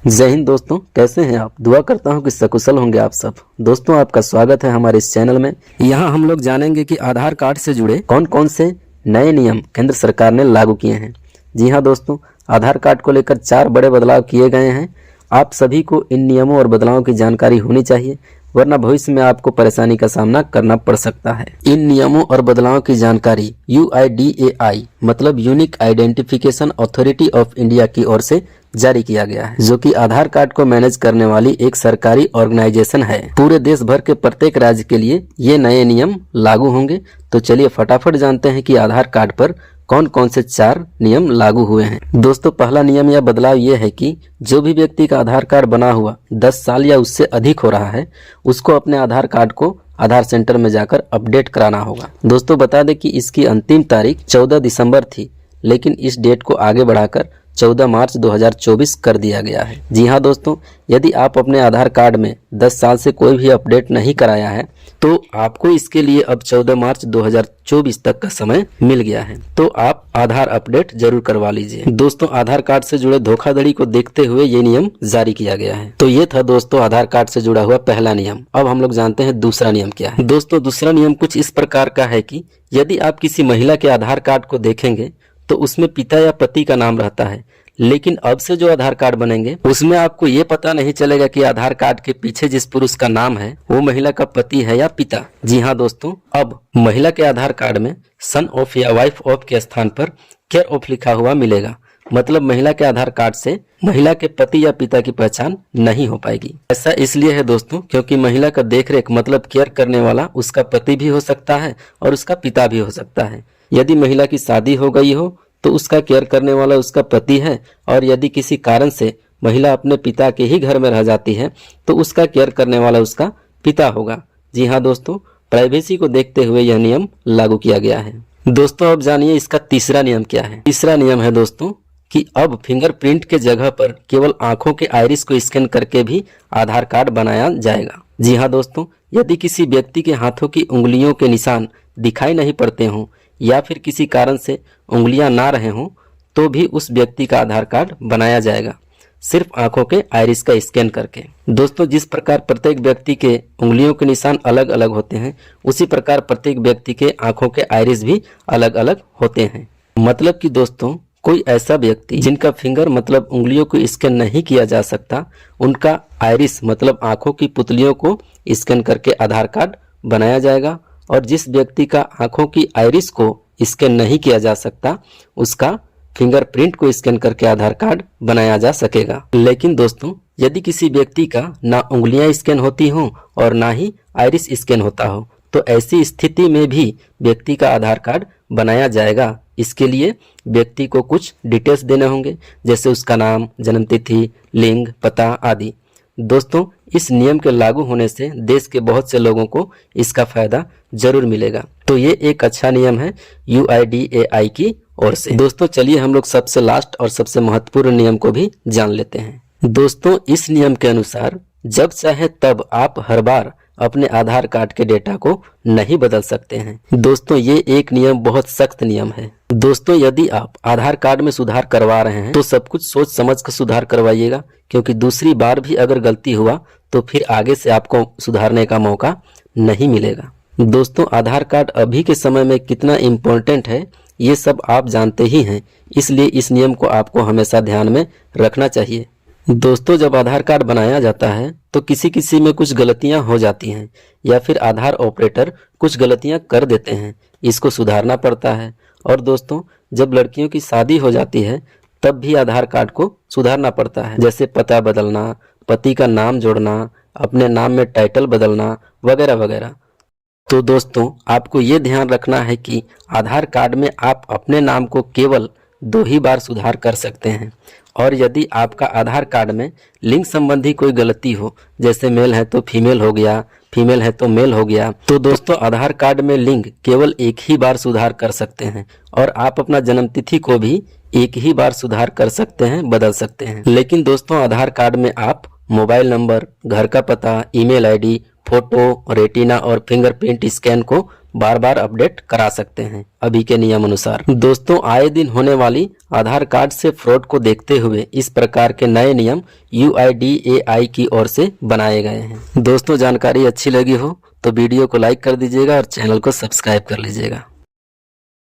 जय हिंद दोस्तों, कैसे हैं आप। दुआ करता हूं कि सकुशल होंगे आप सब। दोस्तों, आपका स्वागत है हमारे इस चैनल में। यहां हम लोग जानेंगे कि आधार कार्ड से जुड़े कौन कौन से नए नियम केंद्र सरकार ने लागू किए हैं। जी हां दोस्तों, आधार कार्ड को लेकर 4 बड़े बदलाव किए गए हैं। आप सभी को इन नियमों और बदलावों की जानकारी होनी चाहिए, वरना भविष्य में आपको परेशानी का सामना करना पड़ सकता है। इन नियमों और बदलावों की जानकारी UIDAI मतलब unique identification authority of India की ओर से जारी किया गया है, जो कि आधार कार्ड को मैनेज करने वाली एक सरकारी ऑर्गेनाइजेशन है। पूरे देश भर के प्रत्येक राज्य के लिए ये नए नियम लागू होंगे। तो चलिए फटाफट जानते हैं कि आधार कार्ड पर कौन कौन से 4 नियम लागू हुए हैं। दोस्तों, पहला नियम या बदलाव ये है कि जो भी व्यक्ति का आधार कार्ड बना हुआ 10 साल या उससे अधिक हो रहा है, उसको अपने आधार कार्ड को आधार सेंटर में जाकर अपडेट कराना होगा। दोस्तों, बता दें कि इसकी अंतिम तारीख 14 दिसंबर थी, लेकिन इस डेट को आगे बढ़ाकर 14 मार्च 2024 कर दिया गया है। जी हाँ दोस्तों, यदि आप अपने आधार कार्ड में 10 साल से कोई भी अपडेट नहीं कराया है, तो आपको इसके लिए अब 14 मार्च 2024 तक का समय मिल गया है। तो आप आधार अपडेट जरूर करवा लीजिए। दोस्तों, आधार कार्ड से जुड़े धोखाधड़ी को देखते हुए ये नियम जारी किया गया है। तो ये था दोस्तों आधार कार्ड से जुड़ा हुआ पहला नियम। अब हम लोग जानते हैं दूसरा नियम क्या है। दोस्तों, दूसरा नियम कुछ इस प्रकार का है कि यदि आप किसी महिला के आधार कार्ड को देखेंगे तो उसमें पिता या पति का नाम रहता है, लेकिन अब से जो आधार कार्ड बनेंगे उसमें आपको ये पता नहीं चलेगा कि आधार कार्ड के पीछे जिस पुरुष का नाम है वो महिला का पति है या पिता। जी हाँ दोस्तों, अब महिला के आधार कार्ड में सन ऑफ या वाइफ ऑफ के स्थान पर केयर ऑफ लिखा हुआ मिलेगा। मतलब महिला के आधार कार्ड से महिला के पति या पिता की पहचान नहीं हो पाएगी। ऐसा इसलिए है दोस्तों, क्योंकि महिला का देखरेख मतलब केयर करने वाला उसका पति भी हो सकता है और उसका पिता भी हो सकता है। यदि महिला की शादी हो गई हो तो उसका केयर करने वाला उसका पति है, और यदि किसी कारण से महिला अपने पिता के ही घर में रह जाती है तो उसका केयर करने वाला उसका पिता होगा। जी हाँ दोस्तों, प्राइवेसी को देखते हुए यह नियम लागू किया गया है। दोस्तों, अब जानिए इसका तीसरा नियम क्या है। तीसरा नियम है दोस्तों कि अब फिंगरप्रिंट के जगह पर केवल आंखों के आइरिस को स्कैन करके भी आधार कार्ड बनाया जाएगा। जी हाँ दोस्तों, यदि किसी व्यक्ति के हाथों की उंगलियों के निशान दिखाई नहीं पड़ते हों या फिर किसी कारण से उंगलियां ना रहे हों, तो भी उस व्यक्ति का आधार कार्ड बनाया जाएगा, सिर्फ आंखों के आइरिस का स्कैन करके। दोस्तों, जिस प्रकार प्रत्येक व्यक्ति के उंगलियों के निशान अलग अलग होते हैं, उसी प्रकार प्रत्येक व्यक्ति के आंखों के आइरिस भी अलग अलग होते हैं। मतलब कि दोस्तों, कोई ऐसा व्यक्ति जिनका फिंगर मतलब उंगलियों को स्कैन नहीं किया जा सकता, उनका आइरिस मतलब आंखों की पुतलियों को स्कैन करके आधार कार्ड बनाया जाएगा। और जिस व्यक्ति का आंखों की आइरिस को स्कैन नहीं किया जा सकता, उसका फिंगरप्रिंट को स्कैन करके आधार कार्ड बनाया जा सकेगा। लेकिन दोस्तों, यदि किसी व्यक्ति का ना उंगलियां स्कैन होती हों और ना ही आइरिस स्कैन होता हो, तो ऐसी स्थिति में भी व्यक्ति का आधार कार्ड बनाया जाएगा। इसके लिए व्यक्ति को कुछ डिटेल्स देने होंगे, जैसे उसका नाम, जन्मतिथि, लिंग, पता आदि। दोस्तों, इस नियम के लागू होने से देश के बहुत से लोगों को इसका फायदा जरूर मिलेगा। तो ये एक अच्छा नियम है UIDAI की ओर से। दोस्तों, चलिए हम लोग सबसे लास्ट और सबसे महत्वपूर्ण नियम को भी जान लेते हैं। दोस्तों, इस नियम के अनुसार जब चाहे तब आप हर बार अपने आधार कार्ड के डेटा को नहीं बदल सकते हैं। दोस्तों, ये एक नियम बहुत सख्त नियम है। दोस्तों, यदि आप आधार कार्ड में सुधार करवा रहे हैं तो सब कुछ सोच समझ कर सुधार करवाइएगा, क्योंकि दूसरी बार भी अगर गलती हुआ तो फिर आगे से आपको सुधारने का मौका नहीं मिलेगा। दोस्तों, आधार कार्ड अभी के समय में कितना इम्पोर्टेंट है ये सब आप जानते ही हैं, इसलिए इस नियम को आपको हमेशा ध्यान में रखना चाहिए। दोस्तों, जब आधार कार्ड बनाया जाता है तो किसी किसी में कुछ गलतियां हो जाती हैं या फिर आधार ऑपरेटर कुछ गलतियां कर देते हैं, इसको सुधारना पड़ता है। और दोस्तों, जब लड़कियों की शादी हो जाती है तब भी आधार कार्ड को सुधारना पड़ता है, जैसे पता बदलना, पति का नाम जोड़ना, अपने नाम में टाइटल बदलना वगैरह वगैरह। तो दोस्तों, आपको ये ध्यान रखना है कि आधार कार्ड में आप अपने नाम को केवल 2 ही बार सुधार कर सकते हैं। और यदि आपका आधार कार्ड में लिंग संबंधी कोई गलती हो, जैसे मेल है तो फीमेल हो गया, फीमेल है तो मेल हो गया, तो दोस्तों आधार कार्ड में लिंग केवल एक ही बार सुधार कर सकते हैं। और आप अपना जन्मतिथि को भी एक ही बार सुधार कर सकते हैं, बदल सकते हैं। लेकिन दोस्तों, आधार कार्ड में आप मोबाइल नंबर, घर का पता, ईमेल ID, फोटो, रेटिना और फिंगरप्रिंट स्कैन को बार बार अपडेट करा सकते हैं अभी के नियम अनुसार। दोस्तों, आए दिन होने वाली आधार कार्ड से फ्रॉड को देखते हुए इस प्रकार के नए नियम UIDAI की ओर से बनाए गए हैं। दोस्तों, जानकारी अच्छी लगी हो तो वीडियो को लाइक कर दीजिएगा और चैनल को सब्सक्राइब कर लीजिएगा।